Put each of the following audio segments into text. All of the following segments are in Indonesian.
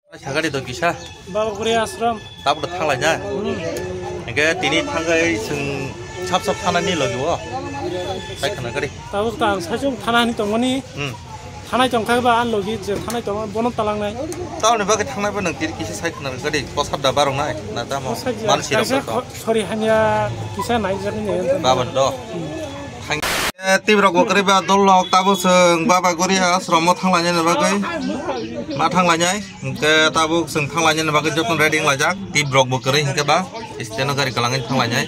Sagari to kisa Baba Guri Ashram tabu thanglai na engke tini thangai sing sap thanani logiwo sai khana gari tabu ta sajung thanani tongoni thanai tongkhaiba an logi je thanai tong bonom talangnai taune ba ke thangnai ba nang tiri kisa sai khana gari posap da barong nai na ta mo man sira ko sorry hanya kisa nai jani ne baban do tibrok bokri ba dolok tabu seng Baba Guri Ashram mo thanglai na ba kai ma thanglai nyai ke tabu seng thanglai na ba ke jotun reading lajak tibrok bokri ke ba isteno gari kalangin thanglai nyai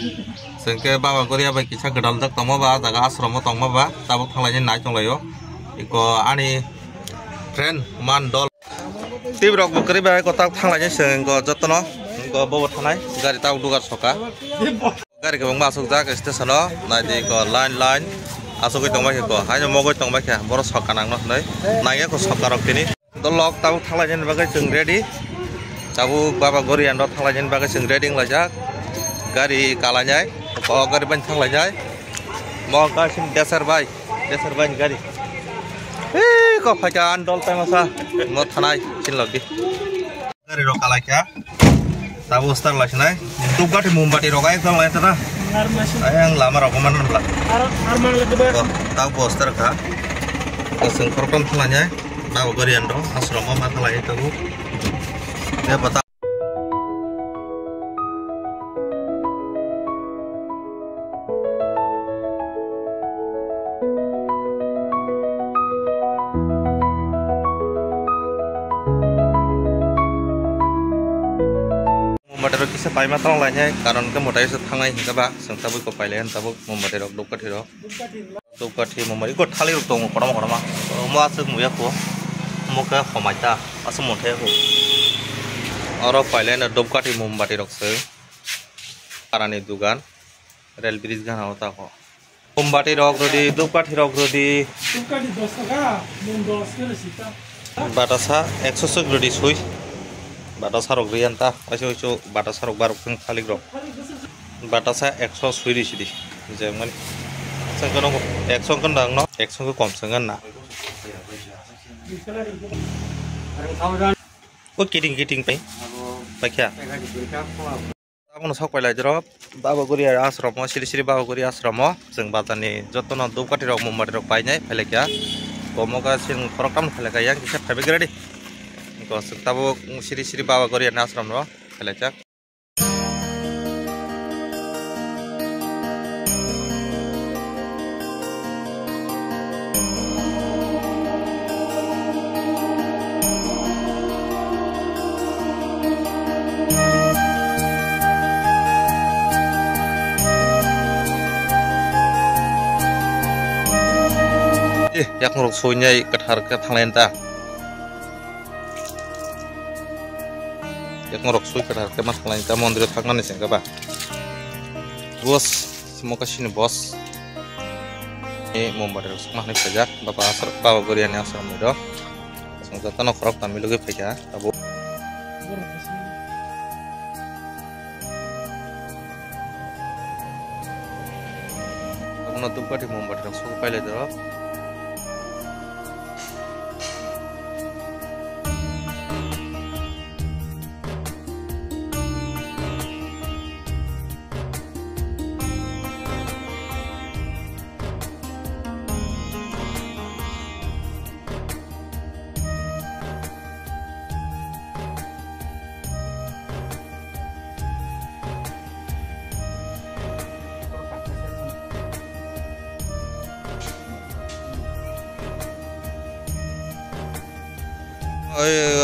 seng ke Baba Guri ba kisa gedal dak tomo ba jaga ashram mo tongma ba tabu thanglai nyai nai chonglayo iko ani friend man dol tibrok bokri ba ko tak thanglai nyai seng ko jotono ko bobo thanai gari tabu dugar soka gari ke bang masuk jak station no nai di ko line asok itu tongba ko hanya mogo tongba kya boro sokanang no nai nai ko sokarok tini dolok tabu thanglai nyai bagai seng ready tabu Baba Guri ando thanglai nyai bagai seng ready lajak gari kalanyai ko gari ban thanglai nyai mo ka sim desar bai gari ko phaja andol ta masa mo thanai chinlodi gari ro kalakya tabu star lachnai tugati mumbati rogai kang lai tana ayang lama rokoman lah arman lagi ba tabu poster ka seng program thanglai nyai Baba Guri ando ashram ma thanglai tabu ya bata Mumbati kisa paima thanglai nyai karon ke motai se thangai hingga ba seng tabu ko pailen tabu mumbati rok dupkathi mumbati ko thali rok tong korama mo asuk muya ko muka khomaita asum mothe ko oro pailen dupkathi mumbati rok se arani dugan rel bridge gan hota ko mumbati rok rodi dupkathi 10 taka mun 10 ke sita batasa 100 rodi sui batasa rok rianta aso batasa rok barok keng thalik rok batasa 100 sui di sidi jemani sangkono 100 kan dang no 100 ko kom sangan na ko kiting pe pakya tamono sok pailai jero Baba Guri Ashram mo siri Baba Guri Ashram mo jeng batani jotono dupkathi rok mumbati rok painai phelekya komoka sing program pheleka yang kisa phabe grade ko tabu siri Baba Guri Ashram ro phelekya yak nguruk sunyai kathar ke thanglai ta yak nguruk sui kathar ke mas thanglai ta mondir thangani seng ba bos semoga sini bos ini mumbati rok mah ni pajak Baba Guri Ashram do semoga tanok rok tami loge phaja tabu apno dupkathi mumbati rok sok paile do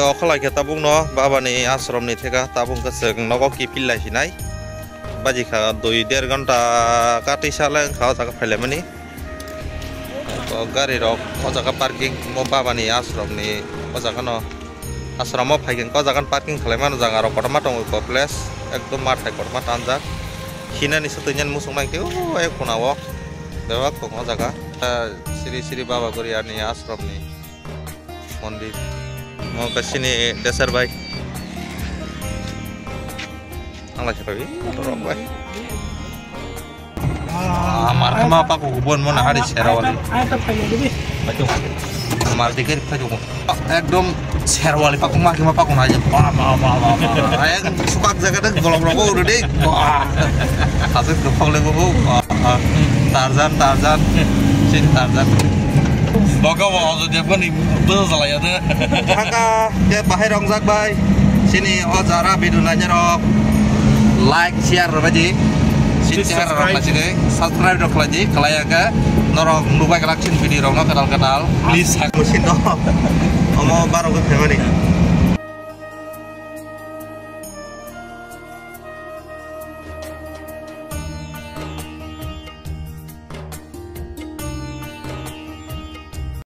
okhalai ke tabung no Baba ni ashram ni theka tabung ke seng nogo ki pillai hinai baji kha 2-1.5 ghanta kati sala kha jaga phele mani to gari rok o jaga parking mo Baba ni ashram ni o jaga no ashram mo phaigen ko jaga parking khalai mano jaga rok kotama tong ko place ekdom mathai kotama tanjak hina ni satunyan musung nai ke o ek konawo dewa ko o jaga siri Baba Guri Ashram ni mondir mau ke sini dasar baik Allah cepawi dorong baik marka ma apa ko bon mo na hari serawali ai ta phai ni bi baju mar dikir baju ekdom serwali pakung mah cuma pakung aja ayang suka jaga deh bolong udah deh hasil kepala lego Tarzan sin Tarzan baka mau jadi apa nih betul salah ya tuh kakak ya bahaya dong Zak bay sini Ozara bidunanya rok like share baji sin share rok lagi deh subscribe rok lagi kalau ya ke norok lupa kelaksin video rok kenal please hak mesin dong Omo baru ke mana nih?